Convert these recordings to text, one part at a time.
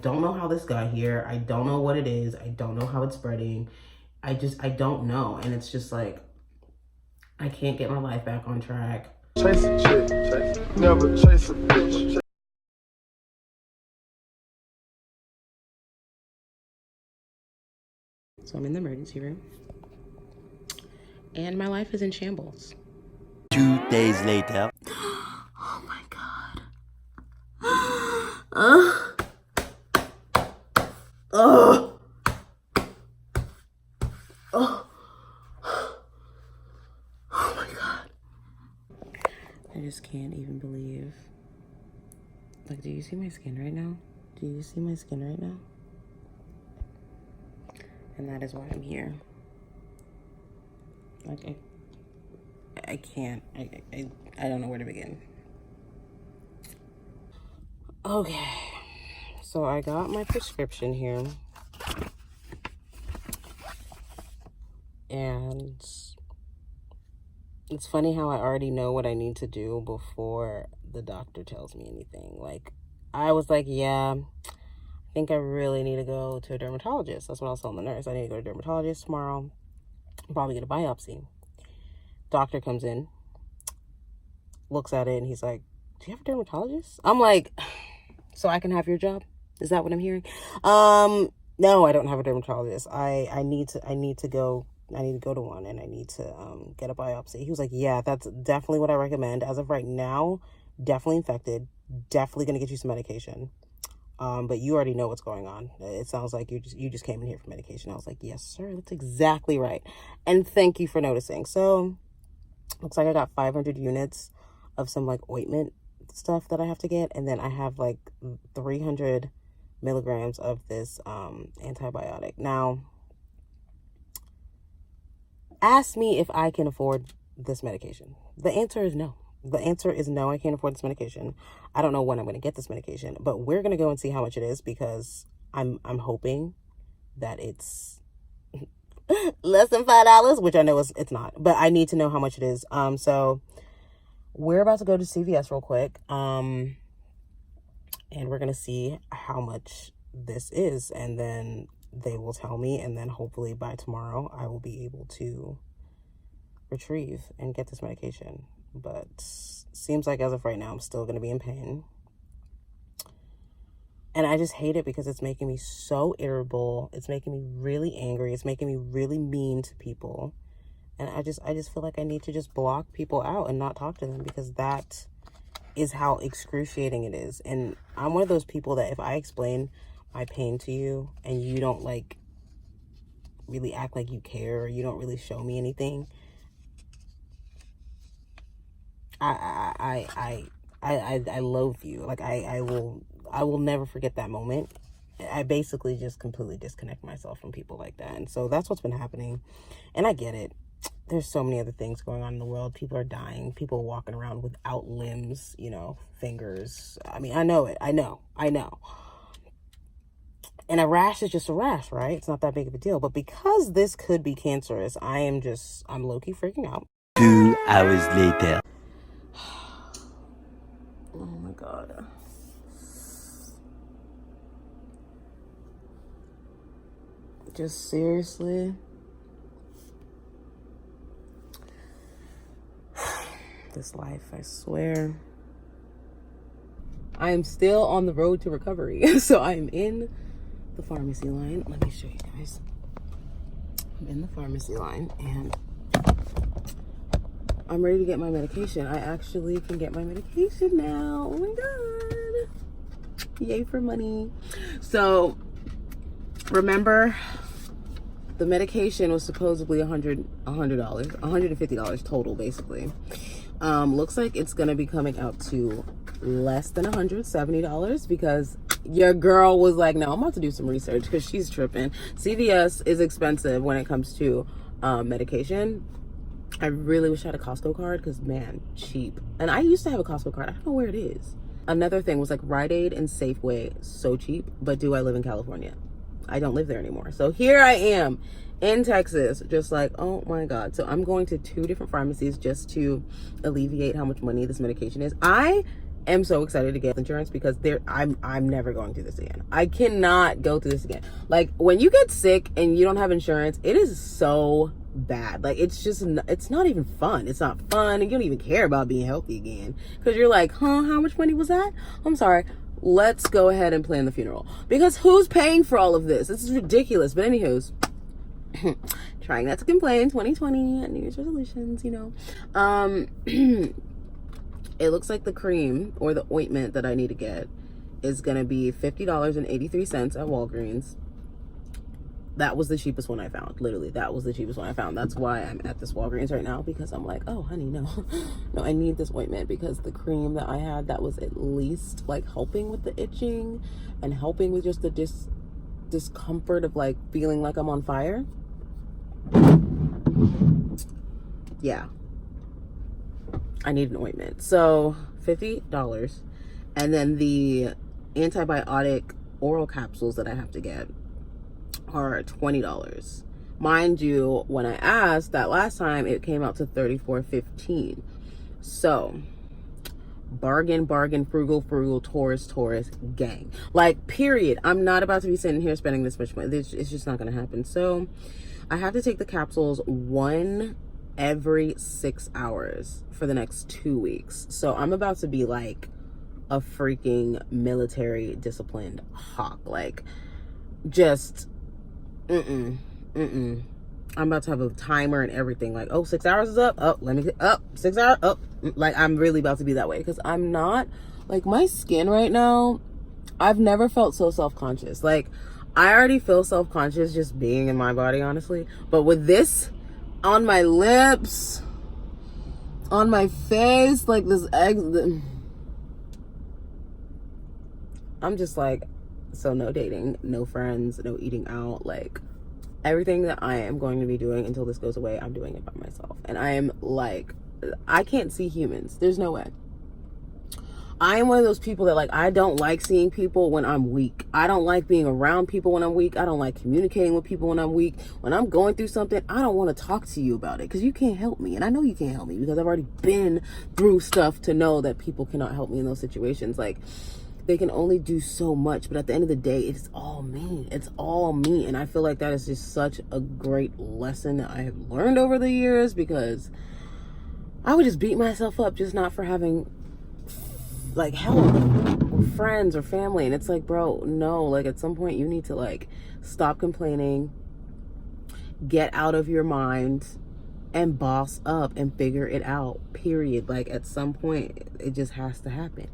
Don't know how this got here. I don't know what it is. I don't know how it's spreading. I don't know. And it's just like, I can't get my life back on track. Chase a chick, never chase a bitch. So I'm in the emergency room. And my life is in shambles. 2 days later. Oh my God. Oh. Oh. Oh. Oh my God. I just can't even believe. Like, do you see my skin right now? Do you see my skin right now? And that is why I'm here. Like, I can't. I don't know where to begin. Okay. So I got my prescription here. And it's funny how I already know what I need to do before the doctor tells me anything. Like, I was like, yeah, I think I really need to go to a dermatologist. That's what I was telling the nurse. I need to go to a dermatologist tomorrow. Probably get a biopsy. Doctor comes in, looks at it, and he's like, do you have a dermatologist? I'm like, so I can have your job? Is that what I'm hearing? No, I don't have a dermatologist. I need to go to one, and I need to get a biopsy. He was like, yeah, that's definitely what I recommend. As of right now, definitely infected, definitely gonna get you some medication. But you already know what's going on. It sounds like you just came in here for medication. I was like, yes, sir, that's exactly right. And thank you for noticing. So looks like I got 500 units of some like ointment stuff that I have to get. And then I have like 300 milligrams of this antibiotic. Now, ask me if I can afford this medication. The answer is no. The answer is no, I can't afford this medication. I don't know when I'm going to get this medication, but we're going to go and see how much it is, because I'm hoping that it's less than $5, which I know it's not, but I need to know how much it is. So we're about to go to CVS real quick. And we're going to see how much this is, and then they will tell me, and then hopefully by tomorrow I will be able to retrieve and get this medication. But seems like as of right now I'm still going to be in pain, and I just hate it because it's making me so irritable. It's making me really angry. It's making me really mean to people, and I just feel like I need to just block people out and not talk to them, because that is how excruciating it is. And I'm one of those people that if I explain my pain to you and you don't like really act like you care, or you don't really show me anything, I loathe you. Like I will never forget that moment. I basically just completely disconnect myself from people like that. And so that's what's been happening. And I get it. There's so many other things going on in the world. People are dying. People are walking around without limbs, fingers. I mean, I know it. I know. And a rash is just a rash, right? It's not that big of a deal. But because this could be cancerous, I'm low-key freaking out. 2 hours later. Oh my God. Just seriously. This life, I swear. I am still on the road to recovery. So I'm in the pharmacy line. Let me show you guys. I'm in the pharmacy line and I'm ready to get my medication. I actually can get my medication now. Oh my God. Yay for money. So remember, the medication was supposedly $150 total, basically. Looks like it's gonna be coming out to less than $170, because your girl was like, no, I'm about to do some research, because she's tripping. CVS is expensive when it comes to medication. I really wish I had a Costco card, because man, cheap. And I used to have a Costco card. I don't know where it is. Another thing was like Rite Aid and Safeway, so cheap. But do I live in California? I don't live there anymore. So here I am in Texas, just like, oh my God. So I'm going to 2 different pharmacies just to alleviate how much money this medication is. I am so excited to get insurance because I'm never going through this again. I cannot go through this again. Like, when you get sick and you don't have insurance, it is so bad. Like, it's not even fun. It's not fun, and you don't even care about being healthy again because you're like, how much money was that? I'm sorry. Let's go ahead and plan the funeral, because who's paying for all of this? This is ridiculous. But anywho's, trying not to complain. 2020 New Year's resolutions, it looks like the cream or the ointment that I need to get is gonna be $50.83 at Walgreens. That was the cheapest one I found. Literally, that was the cheapest one I found. That's why I'm at this Walgreens right now, because I'm like, oh honey, no no, I need this ointment, because the cream that I had that was at least like helping with the itching and helping with just the discomfort of like feeling like I'm on fire. Yeah, I need an ointment. So $50. And then the antibiotic oral capsules that I have to get are $20. Mind you, when I asked that last time, it came out to $34.15. So bargain, frugal, Taurus, gang. Like, period. I'm not about to be sitting here spending this much money. It's just not going to happen. So I have to take the capsules one every 6 hours for the next 2 weeks. So I'm about to be like a freaking military disciplined hawk. Like, just I'm about to have a timer and everything. Like, oh, 6 hours is up. Oh, let me get up. 6 hours up. Like, I'm really about to be that way, because I'm not, like, my skin right now, I've never felt so self-conscious. Like, I already feel self-conscious just being in my body, honestly. But with this on my lips, on my face, like this I'm just like, so no dating, no friends, no eating out. Like, everything that I am going to be doing until this goes away, I'm doing it by myself. And I am like, I can't see humans. There's no way. I am one of those people that, like, I don't like seeing people when I'm weak. I don't like being around people when I'm weak. I don't like communicating with people when I'm weak. When I'm going through something, I don't want to talk to you about it, because you can't help me. And I know you can't help me, because I've already been through stuff to know that people cannot help me in those situations. Like, they can only do so much, but at the end of the day, it's all me. It's all me. And I feel like that is just such a great lesson that I have learned over the years, because I would just beat myself up just not for having like help or friends or family. And it's like, bro, no, like, at some point you need to like stop complaining, get out of your mind, and boss up and figure it out, period. Like, at some point it just has to happen.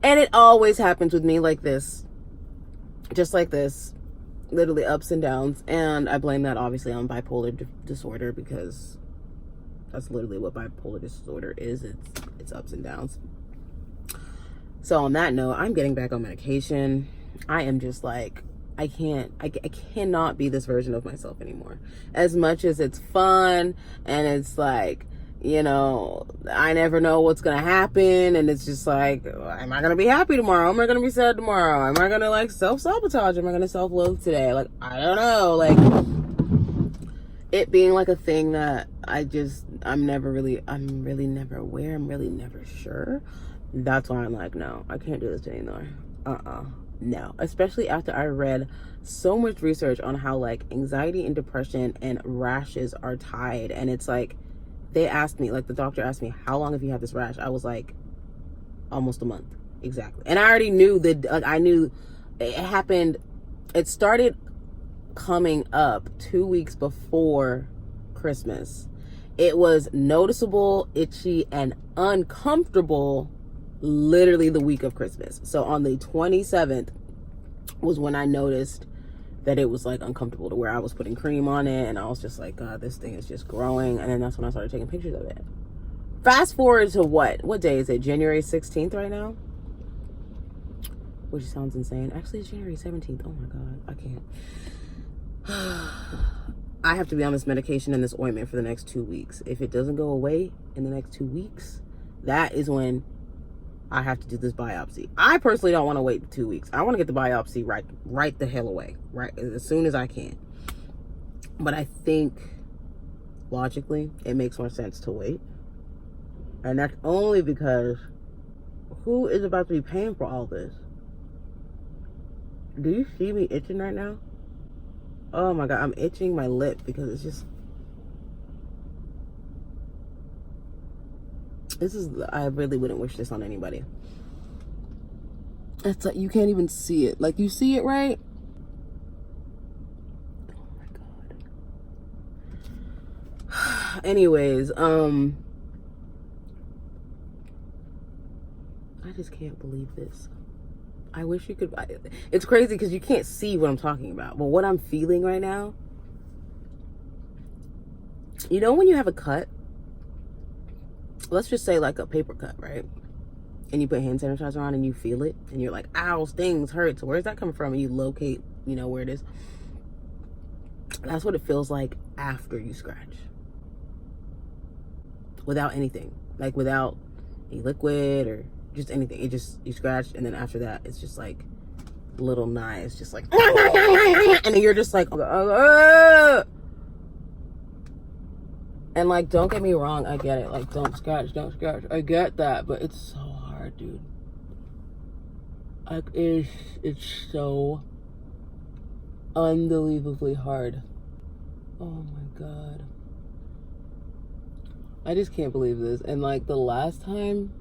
And it always happens with me like this, just like this, literally ups and downs. And I blame that obviously on bipolar disorder, because that's literally what bipolar disorder is. It's ups and downs. So on that note, I'm getting back on medication. I am just like, I cannot be this version of myself anymore. As much as it's fun and it's like, I never know what's going to happen. And it's just like, am I going to be happy tomorrow? Am I going to be sad tomorrow? Am I going to like self-sabotage? Am I going to self-loathe today? Like, I don't know. Like, it being like a thing that I'm really never aware. I'm really never sure. That's why I'm like, no, I can't do this anymore. No. Especially after I read so much research on how like anxiety and depression and rashes are tied. And it's like, they asked me, like, the doctor asked me, how long have you had this rash? I was like, almost a month. Exactly. And I already knew that, like, I knew it happened. It started coming up 2 weeks before Christmas. It was noticeable, itchy, and uncomfortable literally the week of Christmas. So on the 27th was when I noticed that it was like uncomfortable, to where I was putting cream on it, and I was just like, God, this thing is just growing. And then that's when I started taking pictures of it. Fast forward to what day is it? January 16th right now? Which sounds insane. Actually, it's January 17th. Oh my God, I can't. I have to be on this medication and this ointment for the next 2 weeks. If it doesn't go away in the next 2 weeks, that is when I have to do this biopsy. I personally don't want to wait 2 weeks. I want to get the biopsy right the hell away, right as soon as I can. But I think logically it makes more sense to wait. And that's only because Who is about to be paying for all this? Do you see me itching right now? Oh my God, I'm itching my lip because it's just... I really wouldn't wish this on anybody. It's like, you can't even see it. Like, you see it, right? Oh my God. Anyways, I just can't believe this. I wish you could. It's crazy because you can't see what I'm talking about. But what I'm feeling right now, you know, when you have a cut, let's just say like a paper cut, right? And you put hand sanitizer on and you feel it and you're like, ow, stings, hurts. Where's that coming from? And you locate, you know, where it is. That's what it feels like after you scratch. Without anything. Like without any liquid or just anything. It just, you scratch, and then after that, it's just like little knives, just like, and then you're just like, and like, don't get me wrong, I get it. Like, don't scratch. I get that, but it's so hard, dude. Like, it's so unbelievably hard. Oh my God. I just can't believe this. And like the last time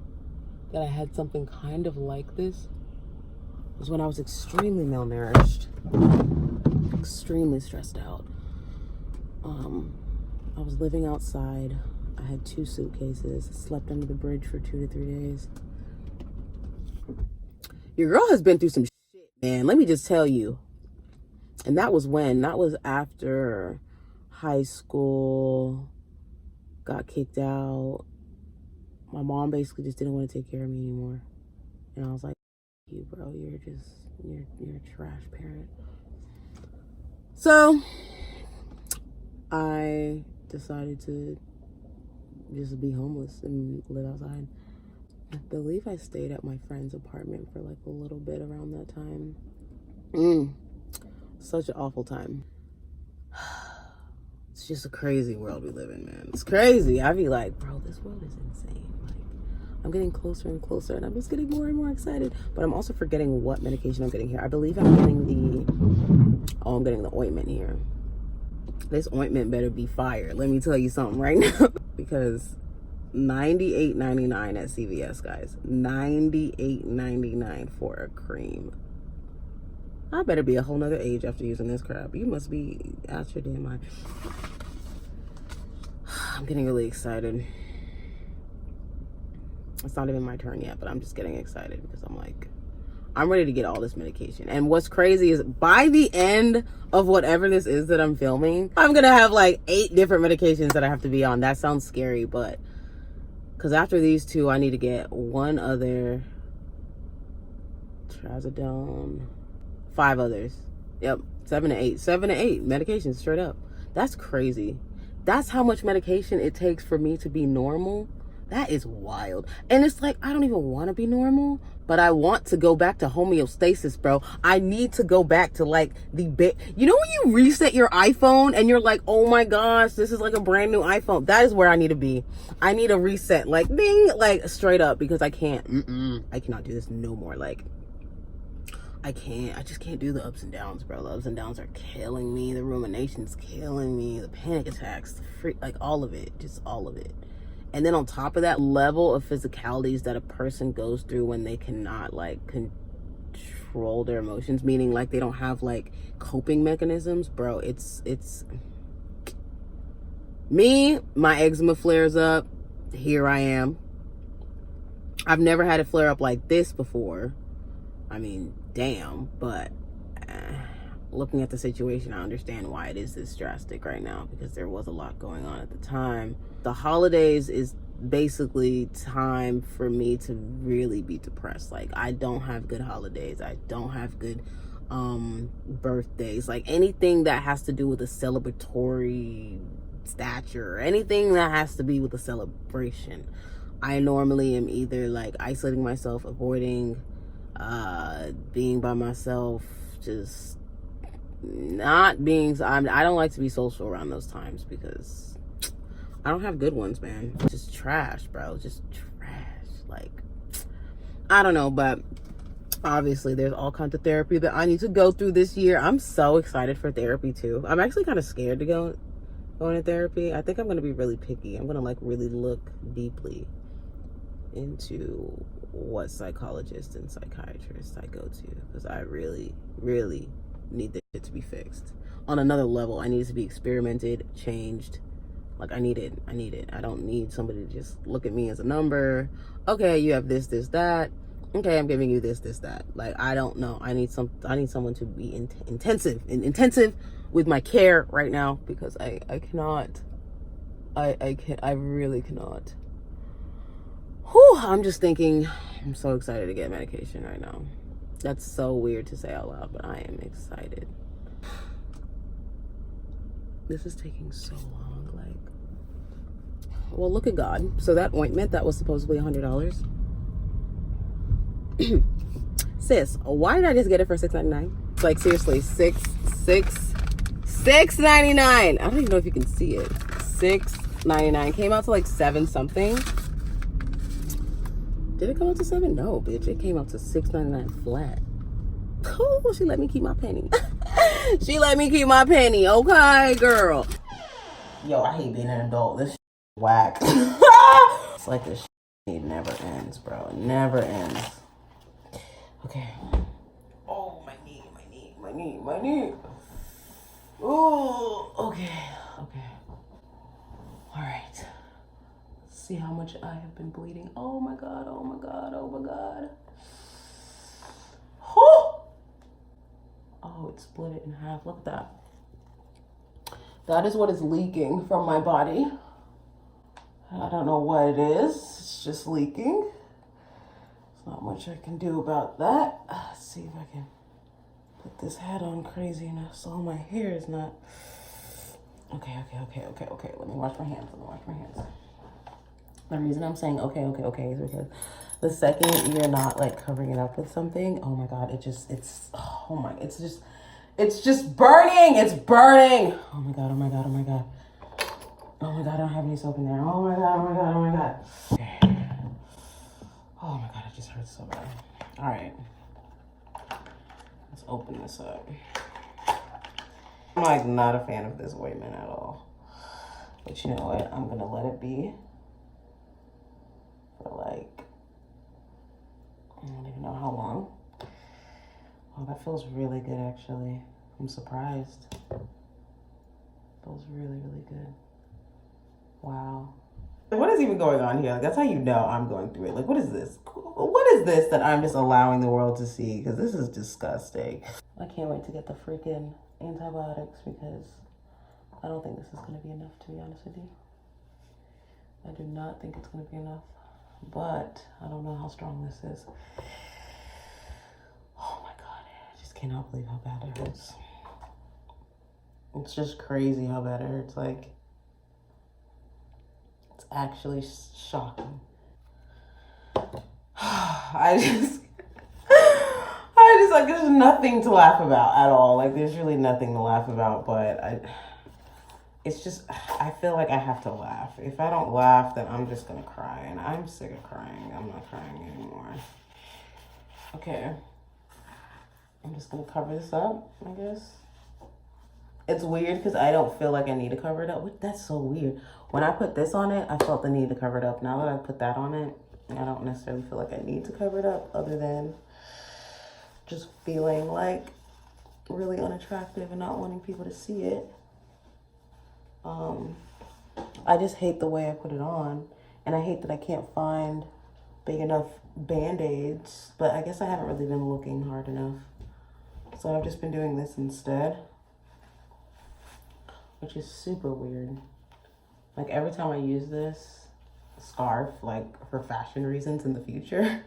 that I had something kind of like this was when I was extremely malnourished, extremely stressed out. I was living outside. I had 2 suitcases, slept under the bridge for 2 to 3 days. Your girl has been through some shit, man. Let me just tell you. And that was when? That was after high school, got kicked out. My mom basically just didn't want to take care of me anymore. And I was like, you, bro, you're a trash parent. So I decided to just be homeless and live outside. I believe I stayed at my friend's apartment for like a little bit around that time. Such an awful time. It's just a crazy world we live in, man. It's crazy. I be like, bro, this world is insane. Like, I'm getting closer and closer, and I'm just getting more and more excited. But I'm also forgetting what medication I'm getting here. I believe I'm getting I'm getting the ointment here. This ointment better be fire. Let me tell you something right now. Because $98.99 at CVS, guys. $98.99 for a cream. I better be a whole nother age after using this crap. You must be out your damn mind. I'm getting really excited. It's not even my turn yet, but I'm just getting excited because I'm like, I'm ready to get all this medication. And what's crazy is by the end of whatever this is that I'm filming, I'm gonna have like 8 different medications that I have to be on. That sounds scary, but because after these 2, I need to get one other trazodone, 5 others. Yep, 7 to 8 medications straight up. That's crazy. That's how much medication it takes for me to be normal. That is wild. And it's like, I don't even want to be normal, but I want to go back to homeostasis, bro. I need to go back to like you know when you reset your iPhone and you're like, oh my gosh, this is like a brand new iPhone. That is where I need to be. I need a reset, like ding, like straight up, because I can't, I cannot do this no more. Like, I just can't do the ups and downs, bro. The ups and downs are killing me. The rumination's killing me. The panic attacks, like all of it, just all of it. And then on top of that, level of physicalities that a person goes through when they cannot like control their emotions, meaning like they don't have like coping mechanisms, bro. It's me, my eczema flares up. Here I am. I've never had it flare up like this before. I mean, damn, but looking at the situation, I understand why it is this drastic right now, because there was a lot going on at the time. The holidays is basically time for me to really be depressed. Like, I don't have good holidays. I don't have good birthdays. Like, anything that has to do with a celebratory stature, anything that has to be with a celebration, I normally am either like isolating myself, avoiding being by myself, just not being. I don't like to be social around those times because I don't have good ones, man. Just trash, bro. Just trash. Like, I don't know, but obviously there's all kinds of therapy that I need to go through this year. I'm so excited for therapy too. I'm actually kind of scared to go into therapy. I think I'm going to be really picky. I'm going to like really look deeply into what psychologists and psychiatrists I go to, because I really, really need this shit to be fixed. On another level, I need to be experimented, changed. Like I need it. I don't need somebody to just look at me as a number. Okay, you have this, that. Okay, I'm giving you this, that. Like I don't know. I need someone to be intensive with my care right now, because I cannot. I really cannot. Whew, I'm just thinking, I'm so excited to get medication right now. That's so weird to say out loud, but I am excited. This is taking so long, like, well, look at God. So that ointment that was supposedly $100. Sis, why did I just get it for $6.99? Like seriously, $6.99. I don't even know if you can see it. $6.99 came out to like 7 something. Did it come out to 7? No, bitch. It came out to $6.99 flat. Oh, she let me keep my penny. She let me keep my penny. Okay, girl. Yo, I hate being an adult. This whack. It's like this it never ends, bro. It never ends. Okay. Oh, my knee. Oh, okay. All right. See how much I have been bleeding. Oh my god. Oh, it split it in half. Look at that. That is what is leaking from my body. I don't know what it is. It's just leaking. There's not much I can do about that. Let's see if I can put this hat on crazy enough so my hair is not... Okay. Let me wash my hands. The reason I'm saying okay is because the second you're not like covering it up with something, oh my god, it's just burning. It's burning. Oh my god. I don't have any soap in there. Oh my god. Okay. Oh my god, it just hurts so bad. All right. Let's open this up. I'm like not a fan of this ointment at all. But you know what? I'm gonna let it be for like, I don't even know how long. Oh, that feels really good actually. I'm surprised. Feels really, really good. Wow. What is even going on here? Like, that's how you know I'm going through it. Like, what is this? What is this that I'm just allowing the world to see? Because this is disgusting. I can't wait to get the freaking antibiotics, because I don't think this is going to be enough, to be honest with you. I do not think it's going to be enough. But I don't know how strong this is. Oh my god. I just cannot believe how bad it hurts. It's just crazy how bad it hurts. Like, it's actually shocking. I just like, there's nothing to laugh about at all. Like, there's really nothing to laugh about, but it's just, I feel like I have to laugh. If I don't laugh, then I'm just gonna cry, and I'm sick of crying. I'm not crying anymore. Okay. I'm just gonna cover this up, I guess. It's weird because I don't feel like I need to cover it up. That's so weird. When I put this on it, I felt the need to cover it up. Now that I put that on it, I don't necessarily feel like I need to cover it up, other than just feeling like really unattractive and not wanting people to see it. I just hate the way I put it on, and I hate that I can't find big enough band-aids, but I guess I haven't really been looking hard enough. So I've just been doing this instead, which is super weird. Like, every time I use this scarf, like for fashion reasons in the future,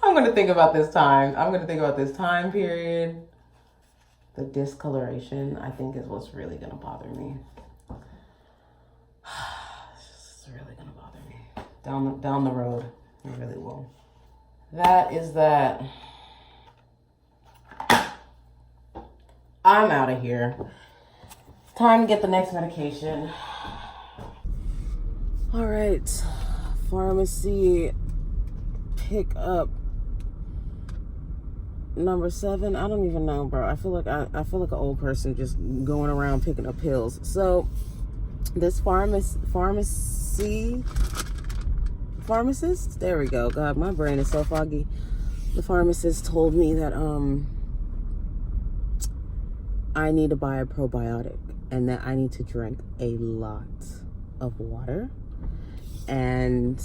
I'm gonna think about this time. I'm gonna think about this time period. The discoloration, I think, is what's really gonna bother me. It's really gonna bother me down the road. It really will. That is that. I'm out of here. Time to get the next medication. All right, pharmacy pick up Number 7, I don't even know, bro. I feel like I feel like an old person just going around picking up pills. So this pharmacist, there we go. God, my brain is so foggy. The pharmacist told me that I need to buy a probiotic and that I need to drink a lot of water and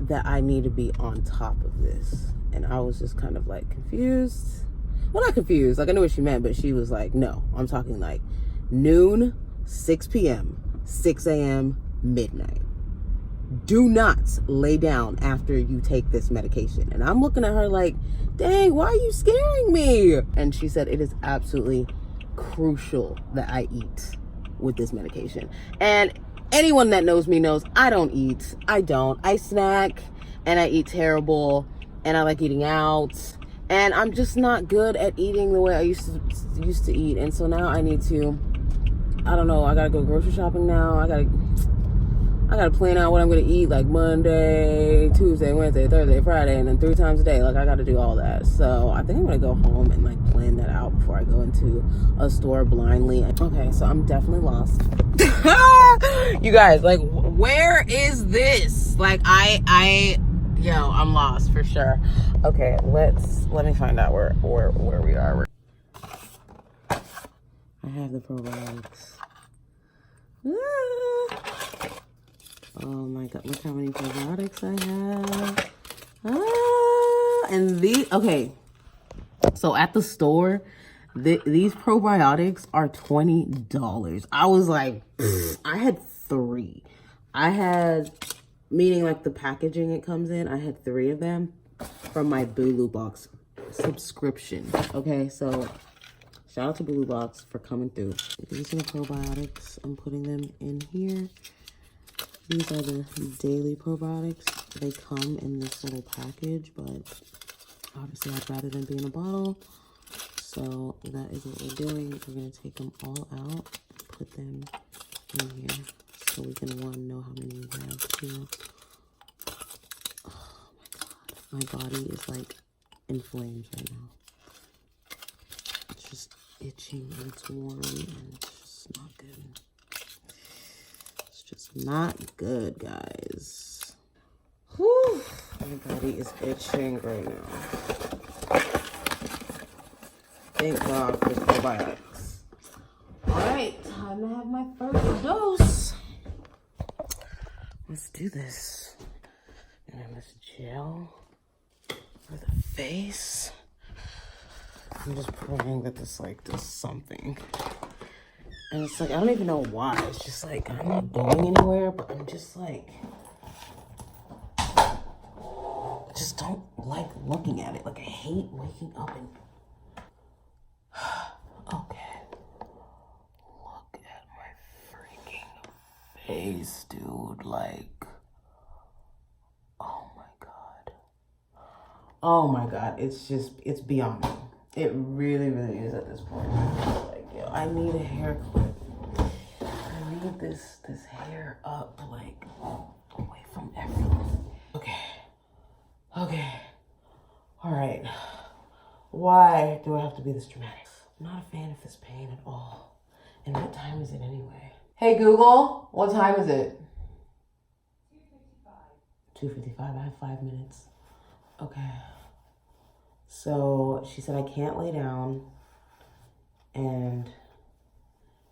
that I need to be on top of this. And I was just kind of like confused. Well, not confused. Like I knew what she meant, but she was like, no, I'm talking like noon, 6 p.m., 6 a.m., midnight. Do not lay down after you take this medication. And I'm looking at her like, dang, why are you scaring me? And she said it is absolutely crucial that I eat with this medication. And anyone that knows me knows I don't eat. I snack and I eat terrible and I like eating out. And I'm just not good at eating the way I used to eat. And so now I need to, I don't know, I gotta go grocery shopping now. I gotta plan out what I'm gonna eat like Monday, Tuesday, Wednesday, Thursday, Friday, and then 3 times a day. Like I gotta do all that. So I think I'm gonna go home and like plan that out before I go into a store blindly. Okay, so I'm definitely lost. You guys, like where is this? Like I'm lost for sure. Okay, let me find out where we are. I have the probiotics. Oh my god, look how many probiotics I have. And these, okay. So at the store, these probiotics are $20. I was like, I had 3. Meaning like the packaging it comes in, I had 3 of them from my Bulu Box subscription. Okay, so shout out to Bulu Box for coming through. These are the probiotics. I'm putting them in here. These are the daily probiotics. They come in this little package, but obviously I'd rather them be in a bottle. So that is what we're doing. We're going to take them all out, put them in here so we can, 1, know how many we have, 2. Oh my god. My body is like in flames right now. It's just itching and it's warm and it's just not good. Just not good, guys. Whew. My body is itching right now. Thank God for probiotics. All right, time to have my first dose. Let's do this. And then this gel for the face. I'm just praying that this like does something. And it's like, I don't even know why. It's just like, I'm not going anywhere, but I'm just like, I just don't like looking at it. Like, I hate waking up and, okay. Look at my freaking face, dude. Like, oh my God. Oh my God. It's just, it's beyond me. It really, really is at this point. Like, yo, I need a hair clip. I need this hair up, like, away from everything. Okay. All right. Why do I have to be this dramatic? I'm not a fan of this pain at all. And what time is it anyway? Hey, Google, what time is it? 2:55. 2:55, I have 5 minutes. Okay. So she said I can't lay down, and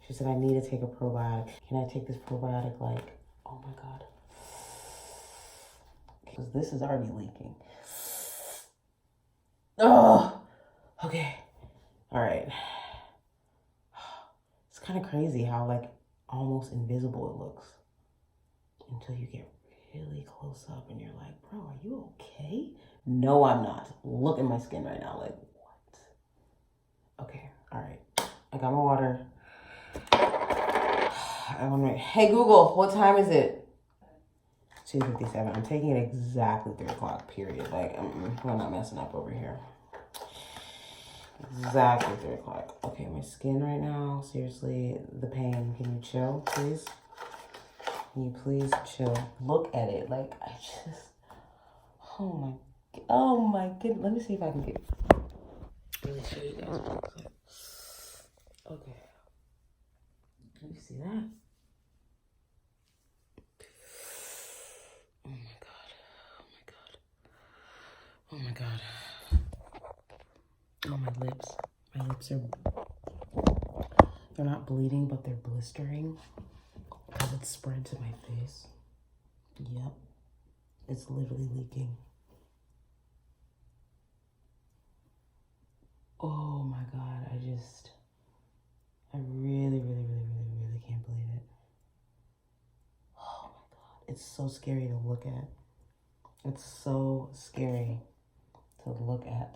she said I need to take a probiotic. Can I take this probiotic like, oh my God. Because this is already leaking. Oh, okay. All right. It's kind of crazy how like almost invisible it looks until you get really close up and you're like, bro, are you okay? No, I'm not. Look at my skin right now. Like, what? Okay. All right. I got my water. Hey, Google, what time is it? 2:57. I'm taking it exactly 3 o'clock, period. Like, we're not messing up over here. Exactly 3 o'clock. Okay, my skin right now, seriously, the pain. Can you chill, please? Can you please chill? Look at it. Like, I just, oh my Oh my goodness. Let me see if I can get really show you guys. Okay. Can you see that? Oh my god. Oh my god. Oh my lips. My lips are, they're not bleeding, but they're blistering because it's spread to my face. Yep. It's literally leaking. Oh my god, I really can't believe it. Oh my god, it's so scary to look at. It's so scary to look at.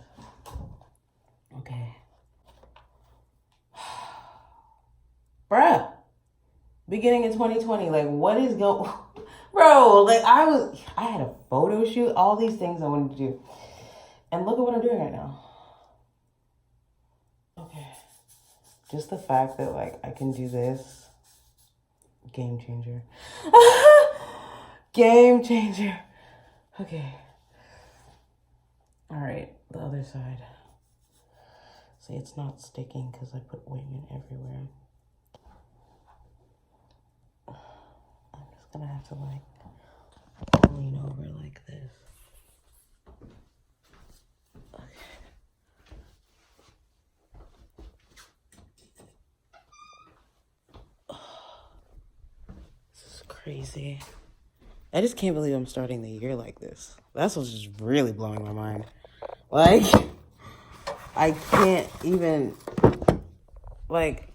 Okay. Bruh, beginning in 2020, like what is going, bro, like I had a photo shoot, all these things I wanted to do. And look at what I'm doing right now. Okay. Just the fact that like I can do this, game changer. Game changer. Okay. All right, the other side. See, it's not sticking because I put ointment everywhere. I'm just gonna have to like lean over like this. Okay. This is crazy. I just can't believe I'm starting the year like this. That's what's just really blowing my mind. Like, I can't even, like,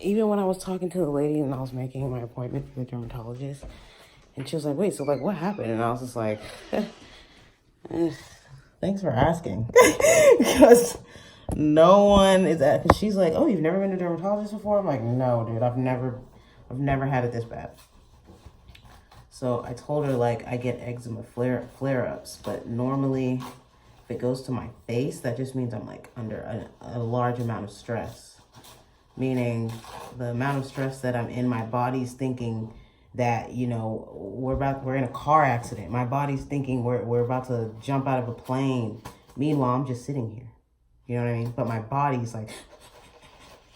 even when I was talking to the lady and I was making my appointment for the dermatologist, and she was like, wait, so, like, what happened? And I was just like, thanks for asking. Because no one is at, because she's like, oh, you've never been to a dermatologist before? I'm like, no, dude, I've never had it this bad. So I told her, like, I get eczema flare-ups, but normally if it goes to my face, that just means I'm, like, under a large amount of stress. Meaning the amount of stress that I'm in, my body's thinking that, you know, we're in a car accident. My body's thinking we're about to jump out of a plane. Meanwhile, I'm just sitting here. You know what I mean? But my body's like,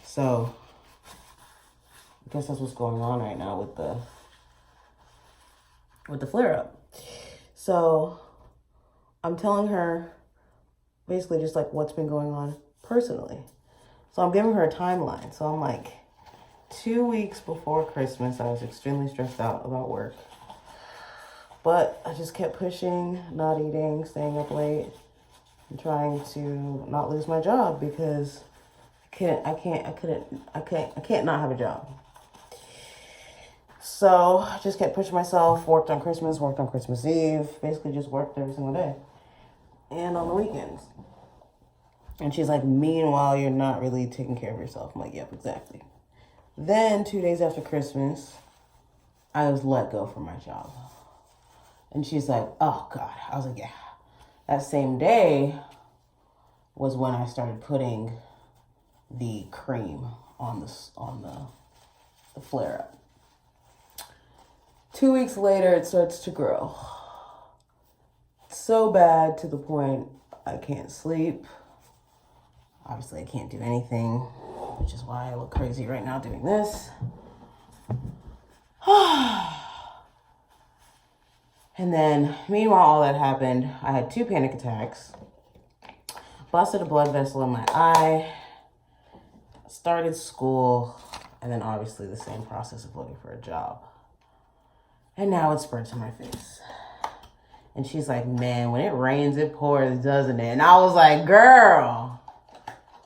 so I guess that's what's going on right now with the flare up. So I'm telling her basically just like what's been going on personally. So I'm giving her a timeline. So I'm like, 2 weeks before Christmas, I was extremely stressed out about work. But I just kept pushing, not eating, staying up late, and trying to not lose my job because I can't not have a job. So I just kept pushing myself, worked on Christmas Eve, basically just worked every single day. And on the weekends. And she's like, meanwhile, you're not really taking care of yourself. I'm like, yep, exactly. Then 2 days after Christmas, I was let go from my job. And she's like, oh God. I was like, yeah. That same day was when I started putting the cream on the flare up. 2 weeks later, it starts to grow. So bad to the point I can't sleep. Obviously, I can't do anything, which is why I look crazy right now doing this. And then, meanwhile, all that happened, I had 2 panic attacks, busted a blood vessel in my eye, started school, and then obviously the same process of looking for a job. And now it's spread to my face. And she's like, man, when it rains, it pours, doesn't it? And I was like, girl,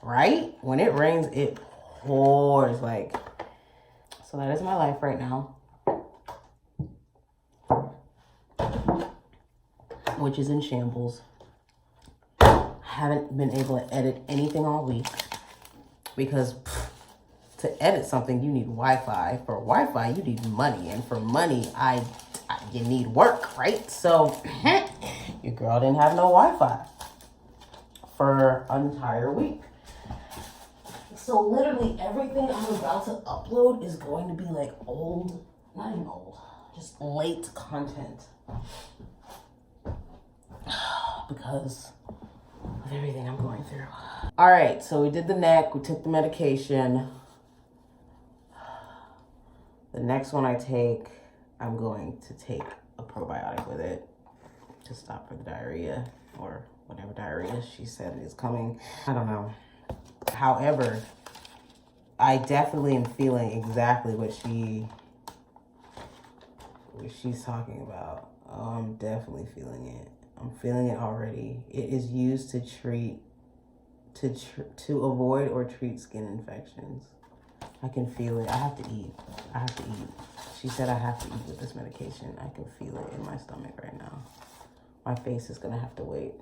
right? When it rains, it pours. Like, so that is my life right now. Which is in shambles. I haven't been able to edit anything all week. Because to edit something, you need Wi-Fi. For Wi-Fi, you need money. And for money, you need work, right? So, your girl didn't have no Wi-Fi for an entire week. So, literally, everything I'm about to upload is going to be like old, not even old, just late content. because of everything I'm going through. All right, so we did the neck, we took the medication. The next one I take, I'm going to take a probiotic with it to stop for the diarrhea or whatever diarrhea she said is coming. I don't know. However, I definitely am feeling exactly what she's talking about. Oh, I'm definitely feeling it. I'm feeling it already. It is used to treat, to avoid or treat skin infections. I can feel it. I have to eat. I have to eat. She said I have to eat with this medication. I can feel it in my stomach right now. My face is gonna have to wait.